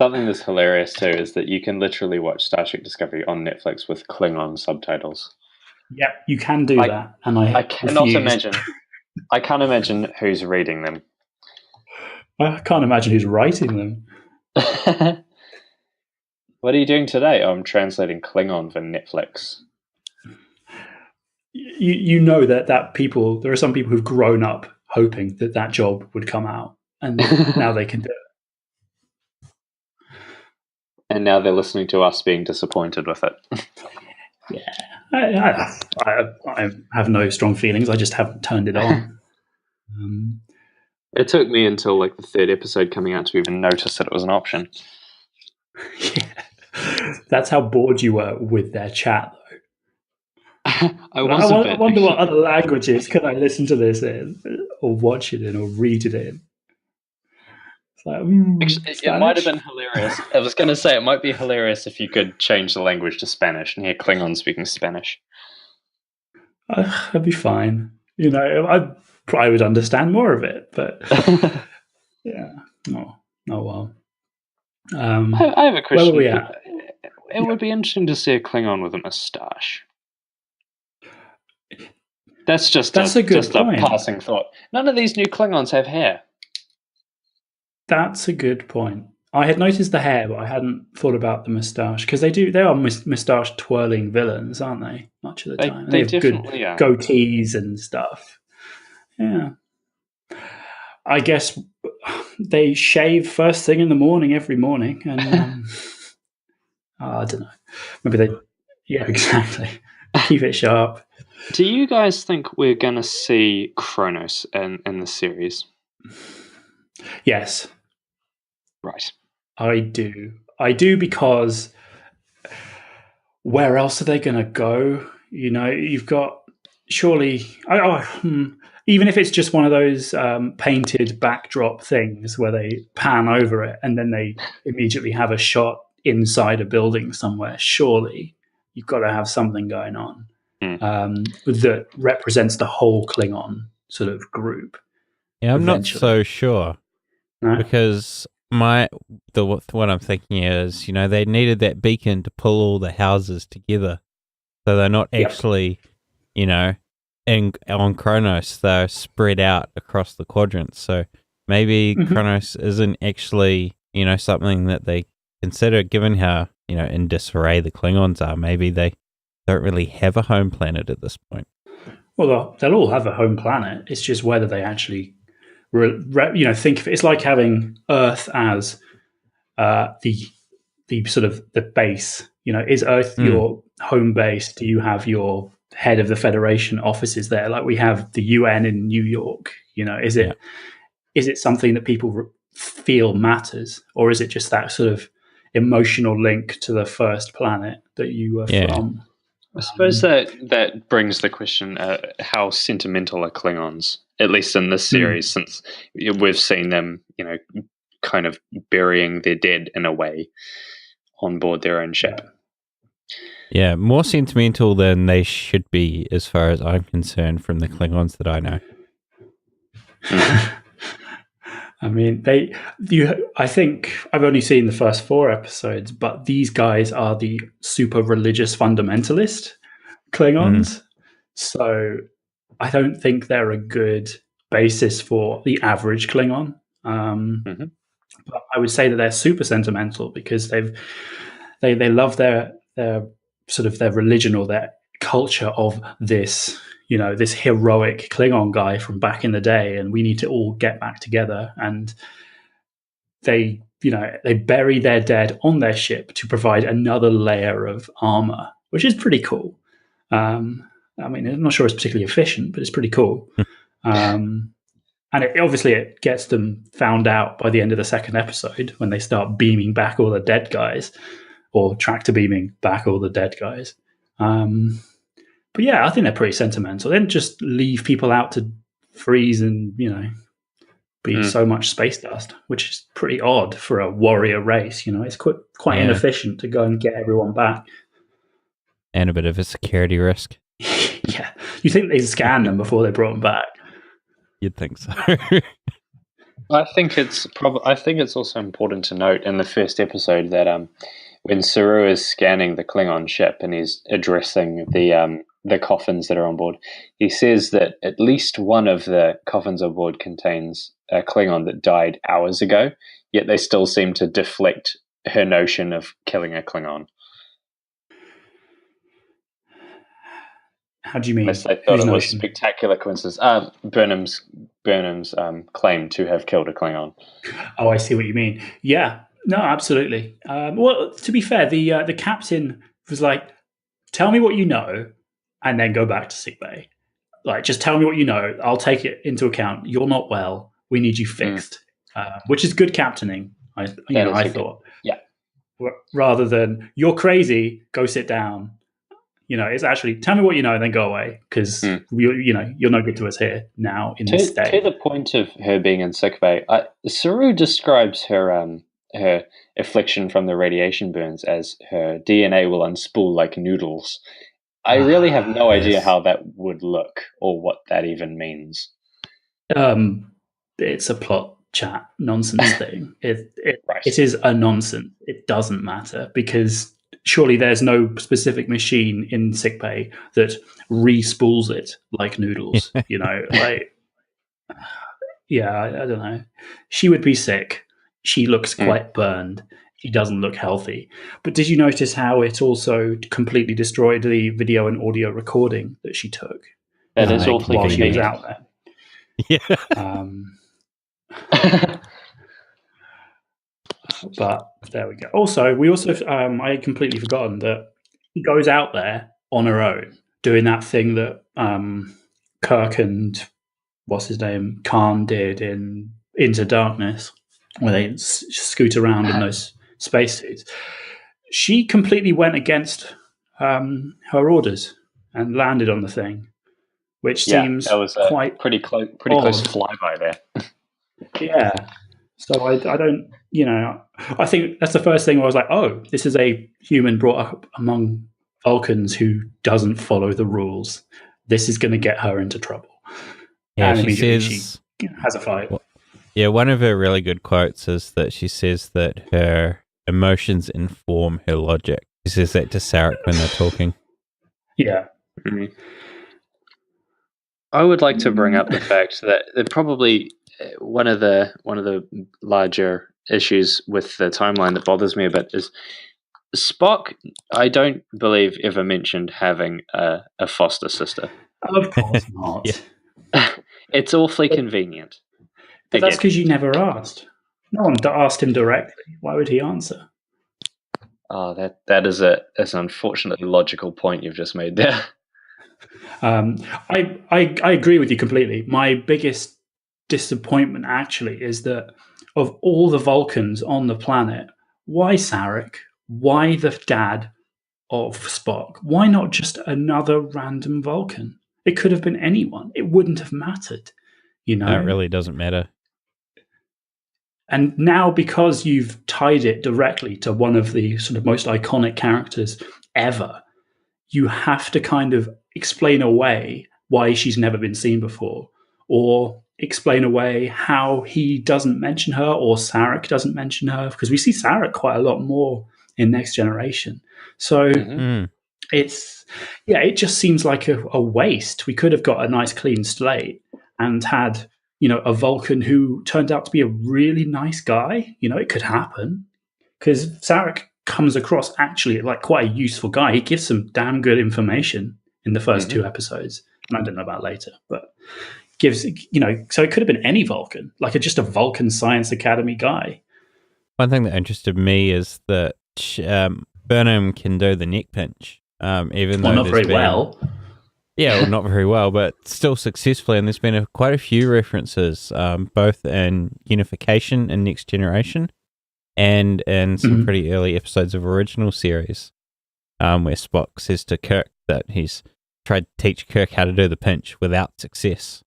Something that's hilarious too is that you can literally watch Star Trek Discovery on Netflix with Klingon subtitles. Yeah, you can do that, and I cannot imagine. I can't imagine who's reading them. I can't imagine who's writing them. What are you doing today? Oh, I'm translating Klingon for Netflix. You know that people, there are some people who've grown up hoping that job would come out, and now they can do it. And now they're listening to us being disappointed with it. Yeah, I have no strong feelings. I just haven't turned it on. It took me until the third episode coming out to even notice that it was an option. Yeah, that's how bored you were with their chat, though. I was a I bit. wonder what other languages can I listen to this in, or watch it in, or read it in. It's like, Actually, it might have Spanish? been hilarious. I was going to say it might be hilarious if you could change the language to Spanish and hear Klingon speaking Spanish. I'd be fine. I probably would understand more of it, but yeah. Oh well. I have a Where were question. we at? It would be interesting to see a Klingon with a moustache. That's a good just a point. passing thought. None of these new Klingons have hair. That's a good point. I had noticed the hair, but I hadn't thought about the moustache, because they are moustache twirling villains, aren't they? Much of the time, and They have good definitely are. goatees and stuff. Yeah, I guess they shave first thing in the morning every morning, and I don't know. Maybe they, yeah, exactly. Keep it sharp. Do you guys think we're going to see Kronos in the series? Yes, Right. I do. I do, because where else are they going to go? You've got surely. Even if it's just one of those painted backdrop things where they pan over it and then they immediately have a shot inside a building somewhere, surely you've got to have something going on that represents the whole Klingon sort of group. Yeah, I'm not eventually. so sure, No? because what I'm thinking is, they needed that beacon to pull all the houses together, so they're not actually, on Kronos. They're spread out across the quadrants. So maybe Kronos isn't actually, something that they consider, given how in disarray the Klingons are. Maybe they don't really have a home planet at this point. Well, they'll all have a home planet. It's just whether they actually, think of it. It's like having Earth as the sort of the base. Is Earth your home base? Do you have your head of the Federation offices there, like we have the UN in New York? Is it something that people feel matters, or is it just that sort of emotional link to the first planet that you were from? I suppose that brings the question: how sentimental are Klingons? At least in this series, since we've seen them, kind of burying their dead in a way on board their own ship. Yeah, more sentimental than they should be, as far as I'm concerned, from the Klingons that I know. I mean, I think I've only seen the first 4 episodes, but these guys are the super religious fundamentalist Klingons. So I don't think they're a good basis for the average Klingon. But I would say that they're super sentimental, because they love their sort of their religion, or their culture of this, this heroic Klingon guy from back in the day, and we need to all get back together. And they bury their dead on their ship to provide another layer of armor, which is pretty cool. I mean, I'm not sure it's particularly efficient, but it's pretty cool. And obviously it gets them found out by the end of the second episode, when they start beaming back all the dead guys, or tractor beaming back all the dead guys. But yeah, I think they're pretty sentimental. They don't just leave people out to freeze and, be so much space dust, which is pretty odd for a warrior race. It's quite inefficient to go and get everyone back. And a bit of a security risk. Yeah. You think they'd scan them before they brought them back? You'd think so. I think it's also important to note in the first episode that when Saru is scanning the Klingon ship and he's addressing the coffins that are on board, he says that at least one of the coffins on board contains a Klingon that died hours ago, yet they still seem to deflect her notion of killing a Klingon. How do you mean? Unless they thought it was spectacular coincidence. Burnham's claim to have killed a Klingon. Oh, I see what you mean. Yeah, no, absolutely. Well, to be fair, the captain was like, "Tell me what you know, and then go back to sickbay. Like, just tell me what you know. I'll take it into account. You're not well. We need you fixed," which is good captaining. I thought. Yeah. Rather than, "You're crazy. Go sit down." It's actually tell me what you know and then go away because you're no good to us here now in this state. To the point of her being in sickbay, Saru describes her affliction from the radiation burns as her DNA will unspool like noodles. I really have no idea how that would look or what that even means. It's a plot chat nonsense thing. It is a nonsense. It doesn't matter because surely there's no specific machine in sickbay that re-spools it like noodles. I don't know. She would be sick. She looks quite burned. She doesn't look healthy. But did you notice how it also completely destroyed the video and audio recording that she took? That is awfully while she was convenient. out there. Yeah. But there we go. Also, I had completely forgotten that she goes out there on her own, doing that thing that Kirk and what's his name, Khan did in Into Darkness, where they scoot around in those spacesuits. She completely went against her orders and landed on the thing, which seems that was quite pretty close flyby there. Yeah. So I don't, I think that's the first thing where I was like, oh, this is a human brought up among Vulcans who doesn't follow the rules. This is going to get her into trouble. Yeah, and she immediately says, she has a fight. Yeah, one of her really good quotes is that she says that her emotions inform her logic. She says that to Sarek when they're talking. Yeah. Mm-hmm. I would like to bring up the fact that probably one of the larger issues with the timeline that bothers me a bit is Spock. I don't believe ever mentioned having a foster sister. Of course not. It's awfully convenient. But that's because you never asked. No one asked him directly. Why would he answer? Oh, that is an unfortunately logical point you've just made there. I agree with you completely. My biggest disappointment actually is that of all the Vulcans on the planet, why Sarek? Why the dad of Spock? Why not just another random Vulcan? It could have been anyone. It wouldn't have mattered. That really doesn't matter. And now, because you've tied it directly to one of the sort of most iconic characters ever, you have to kind of explain away why she's never been seen before, or explain away how he doesn't mention her or Sarek doesn't mention her, because we see Sarek quite a lot more in Next Generation. So it just seems like a waste. We could have got a nice clean slate and had, a Vulcan who turned out to be a really nice guy. It could happen because Sarek comes across actually like quite a useful guy. He gives some damn good information in the first two episodes, and I don't know about later, but gives, so it could have been any Vulcan, like just a Vulcan Science Academy guy. One thing that interested me is that Burnham can do the neck pinch, even though not very well. Yeah, well, not very well, but still successfully. And there's been quite a few references, both in Unification and Next Generation, and in some pretty early episodes of original series, where Spock says to Kirk that he's tried to teach Kirk how to do the pinch without success.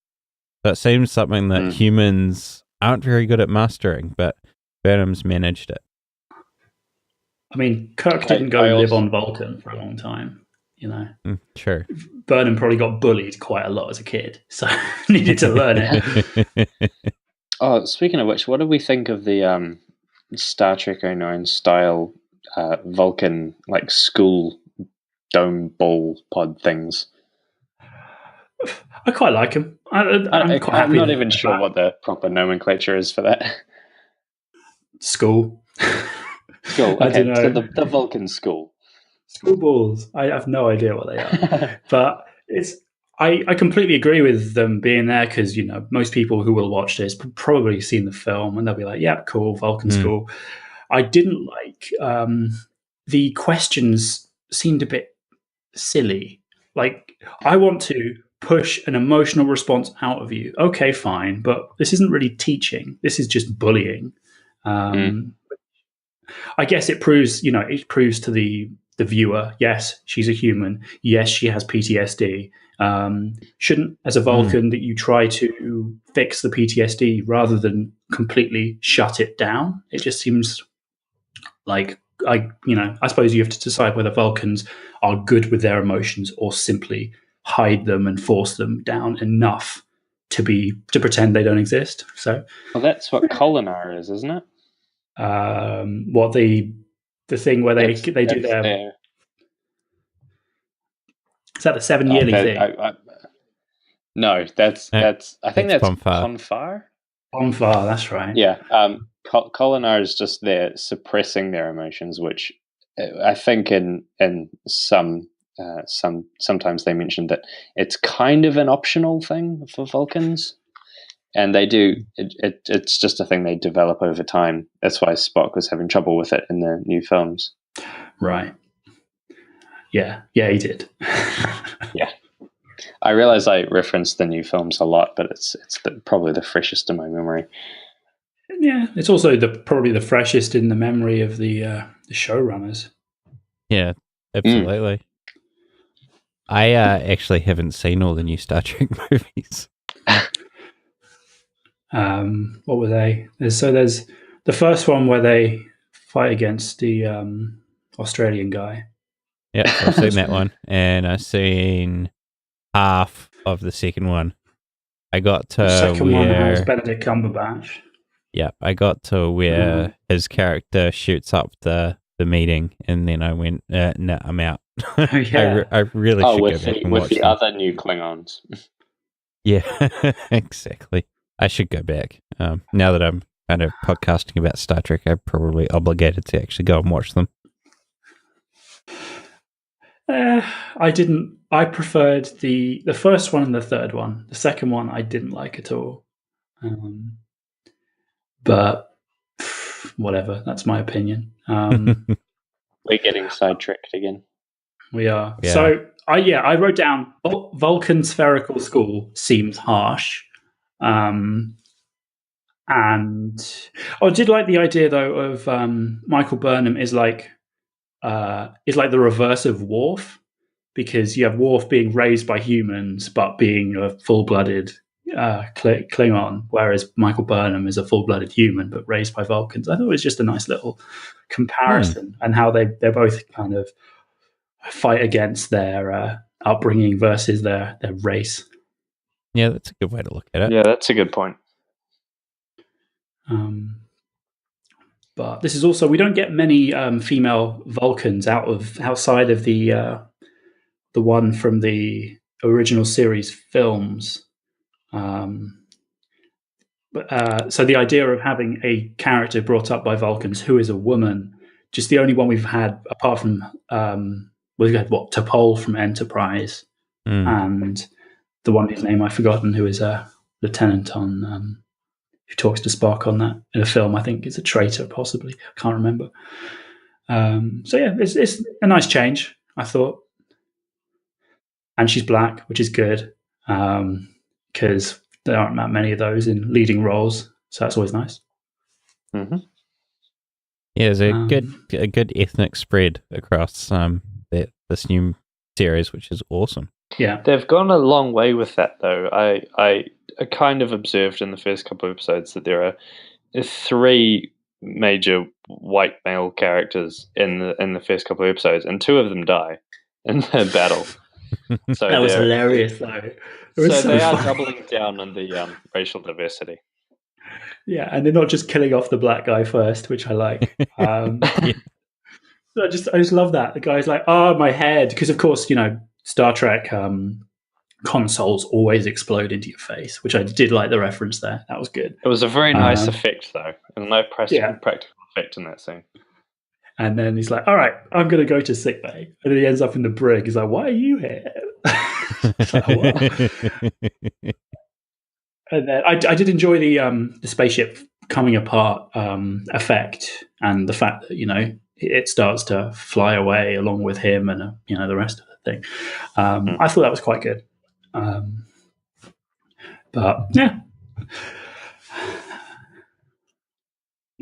So it seems something that humans aren't very good at mastering, but Burnham's managed it. I mean, Kirk didn't live on Vulcan for a long time. Sure. Burnham probably got bullied quite a lot as a kid, so needed to learn it. Oh, speaking of which, what do we think of the Star Trek 09 style Vulcan like school dome ball pod things? I quite like him. I'm not even sure what the proper nomenclature is for that. School. School. Okay, I don't know. So the Vulcan school. School balls. I have no idea what they are, but I completely agree with them being there because most people who will watch this probably seen the film and they'll be like, "Yeah, cool, Vulcan school." I didn't like the questions seemed a bit silly. Like, I want to push an emotional response out of you. Okay, fine, but this isn't really teaching. This is just bullying. I guess it proves to the the viewer, yes, she's a human. Yes, she has PTSD. Shouldn't, as a Vulcan, that you try to fix the PTSD rather than completely shut it down? It just seems like I suppose you have to decide whether Vulcans are good with their emotions or simply hide them and force them down enough to pretend they don't exist. So, well, that's what Kolinar is, isn't it? What the thing where they do their is that the 7 yearly thing? No, that's I think that's Ponfar. Ponfar, that's right. Yeah, Kolinar is just there suppressing their emotions, which I think in sometimes they mentioned that it's kind of an optional thing for Vulcans, and they do it's just a thing they develop over time. That's why Spock was having trouble with it in the new films. Right. Yeah, he did. Yeah. I realize I referenced the new films a lot, but it's probably the freshest in my memory. Yeah, it's also probably the freshest in the memory of the showrunners. Yeah, absolutely. I actually haven't seen all the new Star Trek movies. What were they? There's the first one where they fight against the Australian guy. Yeah, so I've seen that one, and I've seen half of the second one. I got to the second one has Benedict Cumberbatch. Yeah, I got to where his character shoots up the meeting, and then I went, "No, I'm out." Yeah. I really should go back and watch the them. other new Klingons. Yeah, exactly. I should go back. Now that I'm kind of podcasting about Star Trek, I'm probably obligated to actually go and watch them. I didn't. I preferred the first one and the third one. The second one I didn't like at all. But whatever, that's my opinion. We're getting sidetracked again. We are. Yeah. So I wrote down Vulcan spherical skull seems harsh. And I did like the idea though of Michael Burnham is like the reverse of Worf, because you have Worf being raised by humans but being a full-blooded Klingon, whereas Michael Burnham is a full-blooded human but raised by Vulcans. I thought it was just a nice little comparison, and how they're both kind of fight against their upbringing versus their race. Yeah, that's a good way to look at it. Yeah, that's a good point. But this is also, we don't get many female Vulcans outside of the one from the original series films. So the idea of having a character brought up by Vulcans who is a woman, just the only one we've had apart from we've had T'Pol from Enterprise, and the one whose name I've forgotten, who is a lieutenant on who talks to Spock on that in a film. I think it's a traitor, possibly. I can't remember. So yeah, it's a nice change, I thought. And she's black, which is good, because there aren't that many of those in leading roles. So that's always nice. Mm-hmm. Yeah, there's a good ethnic spread across this new series, which is awesome. Yeah, they've gone a long way with that, though. I kind of observed in the first couple of episodes that there are 3 major white male characters in the first couple of episodes, and 2 of them die in the battle. So that was hilarious, though. So they are doubling down on the racial diversity. Yeah, and they're not just killing off the black guy first, which I like. I just love that. The guy's like, "Oh, my head," because of course, Star Trek consoles always explode into your face, which I did like the reference there. That was good. It was a very nice effect, though, and no practical effect in that scene. And then he's like, "All right, I'm going to go to sickbay," and then he ends up in the brig. He's like, "Why are you here?" And then I did enjoy the spaceship coming apart effect, and the fact that it starts to fly away along with him, and the rest of the thing. I thought that was quite good. But yeah.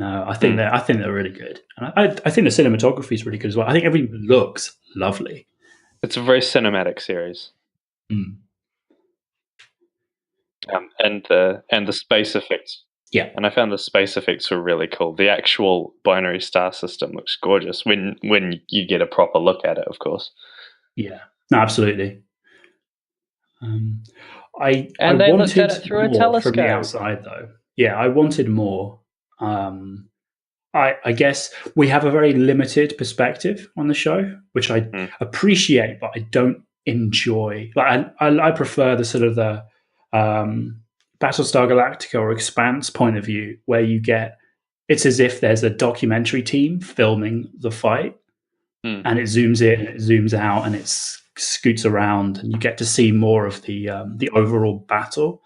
No, I think they're really good, and I think the cinematography is really good as well. I think everything looks lovely. It's a very cinematic series, and the space effects. Yeah, And I found the space effects were really cool. The actual binary star system looks gorgeous when you get a proper look at it, of course. yeah, no, absolutely. I they looked at wanted it through a more from the telescope. outside, though. Yeah, I wanted more. I guess we have a very limited perspective on the show, which I appreciate, but I don't enjoy. Like I prefer the sort of the Battlestar Galactica or Expanse point of view, where you get it's as if there's a documentary team filming the fight, and it zooms in, it zooms out, and it scoots around, and you get to see more of the overall battle.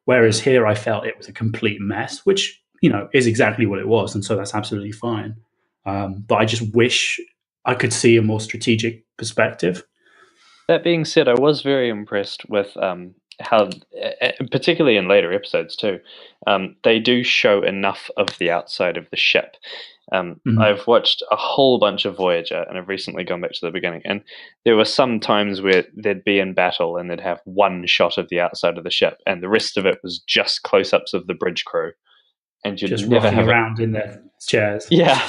Whereas here, I felt it was a complete mess, which is exactly what it was, and so that's absolutely fine. But I just wish I could see a more strategic perspective. That being said, I was very impressed with how, particularly in later episodes too, they do show enough of the outside of the ship. I've watched a whole bunch of Voyager, and I've recently gone back to the beginning, and there were some times where they'd be in battle and they'd have one shot of the outside of the ship, and the rest of it was just close-ups of the bridge crew. And you'd just never rocking have around in their chairs. Yeah,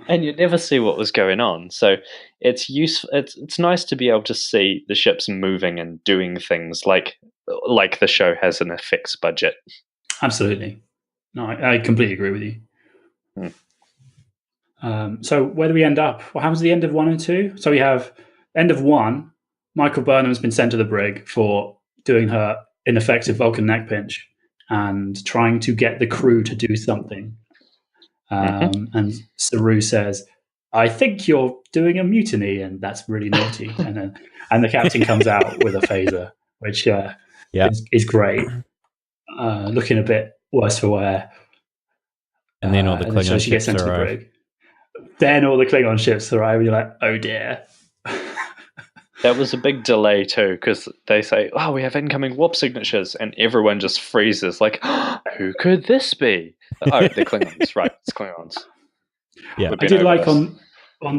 and you'd never see what was going on. So it's useful. It's nice to be able to see the ships moving and doing things like the show has an effects budget. Absolutely. No, I completely agree with you. So where do we end up? What happens at the end of 1 and 2? So we have end of 1. Michael Burnham's been sent to the brig for doing her ineffective Vulcan neck pinch and trying to get the crew to do something. And Saru says, "I think you're doing a mutiny, and that's really naughty." and the captain comes out with a phaser, which is great. Looking a bit worse for wear. And then all the Klingon so she gets ships sent to the arrive. brig. Then all the Klingon ships arrive, and you're like, "Oh dear." That was a big delay too, because they say, "Oh, we have incoming warp signatures," and everyone just freezes, like, oh, "Who could this be?" Oh, the Klingons, right? It's Klingons. Yeah, I did like on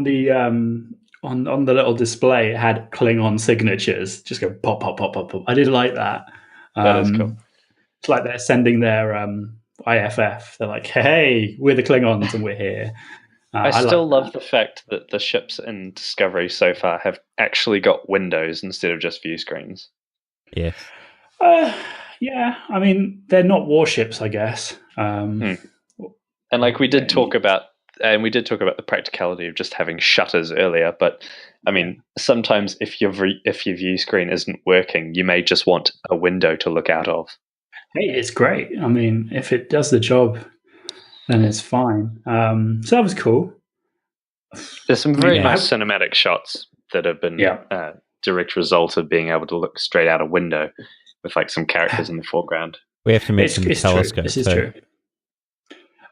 the little display, it had Klingon signatures, just go pop, pop, pop, pop, pop. I did like that. That is cool. It's like they're sending their IFF. They're like, "Hey, we're the Klingons, and we're here." I still love the fact that the ships in Discovery so far have actually got windows instead of just view screens. Yeah. Yeah, I mean, they're not warships, I guess. And like we did talk about the practicality of just having shutters earlier, but I mean, sometimes if your view screen isn't working, you may just want a window to look out of. Hey, it's great. I mean, if it does the job, then it's fine. So that was cool. There's some very nice cinematic shots that have been direct result of being able to look straight out a window with like some characters in the foreground. We have to mention the telescope. True. This is true.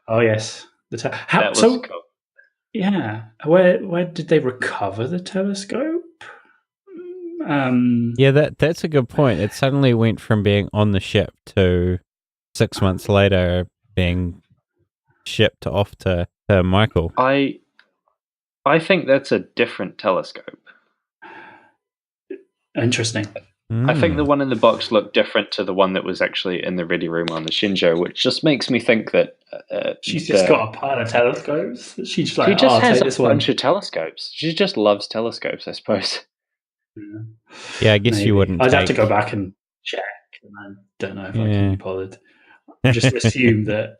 Oh yes, that was cool. Yeah, where did they recover the telescope? Yeah, that's a good point. It suddenly went from being on the ship to 6 months later being shipped off to Michael. I think that's a different telescope. Interesting. I think the one in the box looked different to the one that was actually in the ready room on the Shinjo, which just makes me think that she's just got a pile of telescopes. She's just like, she just has this a bunch of telescopes. She just loves telescopes, I suppose. Yeah, I guess you wouldn't. I'd have to go back and check, and I don't know if I can be bothered. I just assume that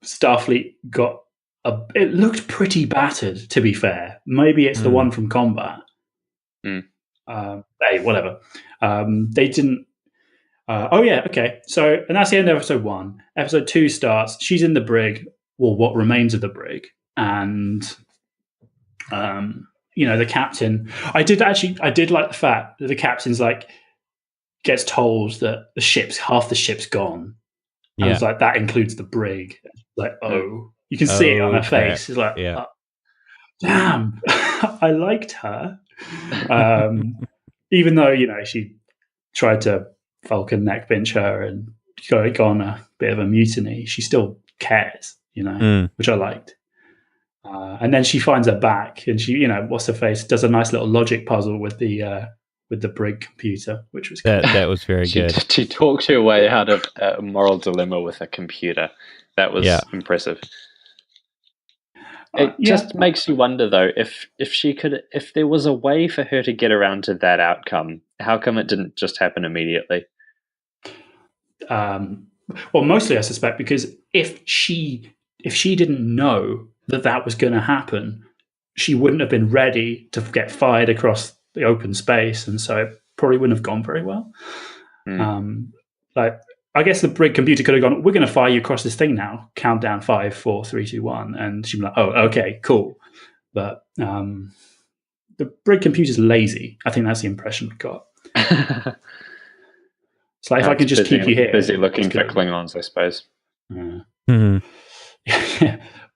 Starfleet got it looked pretty battered, to be fair. Maybe it's the one from combat. Hey, whatever. They didn't. Okay. So, and that's the end of episode 1. Episode 2 starts. She's in the brig, or what remains of the brig, and the captain. I did like the fact that the captain's like gets told that half the ship's gone. Yeah. I was like, that includes the brig. Like, you can see it on her face. It's like, damn, I liked her. Even though, she tried to Vulcan neck pinch her and go on a bit of a mutiny, she still cares, which I liked. And then she finds her back, and she, what's her face, does a nice little logic puzzle with the Brig computer, which was cool. That was very good. She talked her way out of a moral dilemma with a computer. That was impressive. It just makes you wonder, though, if there was a way for her to get around to that outcome, how come it didn't just happen immediately? Well, mostly I suspect because if she didn't know that was going to happen, she wouldn't have been ready to get fired across the open space, and so it probably wouldn't have gone very well. I guess the Brig computer could have gone, "We're going to fire you across this thing now. Countdown 5, 4, 3, 2, 1," and she'd be like, "Oh, okay, cool." But the Brig computer's lazy. I think that's the impression we got. It's like, if I could just keep you here. Busy looking for Klingons, I suppose.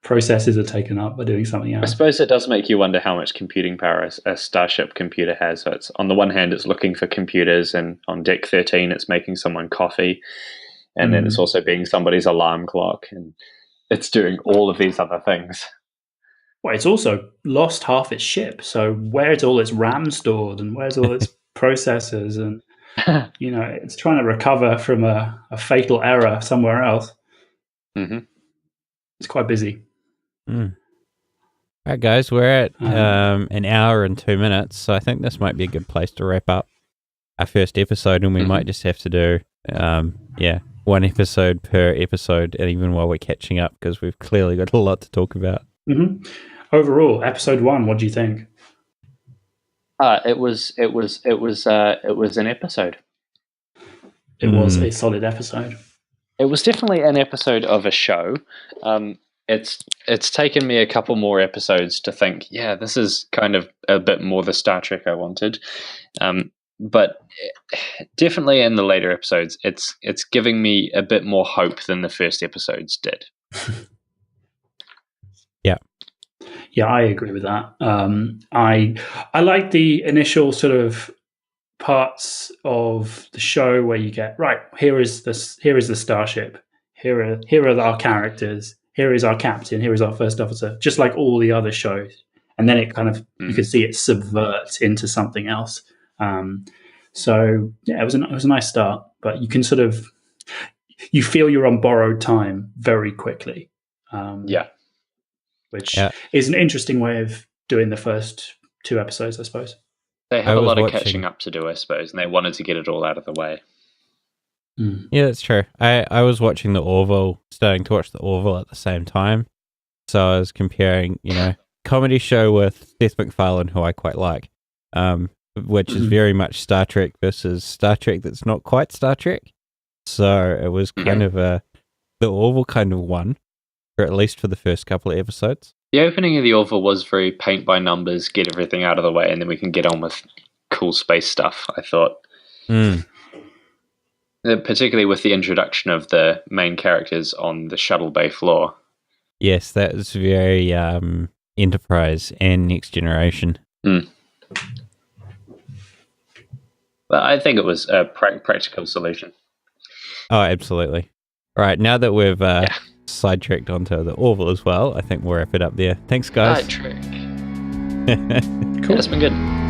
Processes are taken up by doing something else. I suppose it does make you wonder how much computing power a Starship computer has. So it's, on the one hand, it's looking for computers, and on Deck 13, it's making someone coffee. And then it's also being somebody's alarm clock. And it's doing all of these other things. Well, it's also lost half its ship. So where's all its RAM stored, and where's all its processors? And, it's trying to recover from a fatal error somewhere else. It's quite busy. All right, guys, we're at an hour and 2 minutes, so I think this might be a good place to wrap up our first episode, and we might just have to do, one episode per episode, and even while we're catching up, because we've clearly got a lot to talk about. Overall, episode 1, what do you think? It was an episode. It was a solid episode. It was definitely an episode of a show. It's taken me a couple more episodes to think, this is kind of a bit more the Star Trek I wanted. But definitely in the later episodes, it's giving me a bit more hope than the first episodes did. Yeah, I agree with that. I like the initial sort of parts of the show where you get, right, here is the starship, here are our characters, here is our captain, here is our first officer, just like all the other shows. And then it kind of you can see it subvert into something else. So it was a nice start, but you can sort of you feel you're on borrowed time very quickly. Which is an interesting way of doing the first 2 episodes, I suppose. They have a lot of catching up to do, I suppose, and they wanted to get it all out of the way. Yeah, that's true. I was watching the Orville, starting to watch the Orville at the same time. So I was comparing, comedy show with Seth MacFarlane, who I quite like, which is very much Star Trek versus Star Trek that's not quite Star Trek. So it was kind of the Orville kind of won, or at least for the first couple of episodes. The opening of the Orville was very paint by numbers, get everything out of the way, and then we can get on with cool space stuff, I thought. Particularly with the introduction of the main characters on the shuttle bay floor. Yes, that was very Enterprise and Next Generation. But I think it was a practical solution. Oh, absolutely. All right, now that we've sidetracked onto the Orville as well, I think we'll wrap it up there. Thanks, guys. Sidetrack. Cool. That's been good.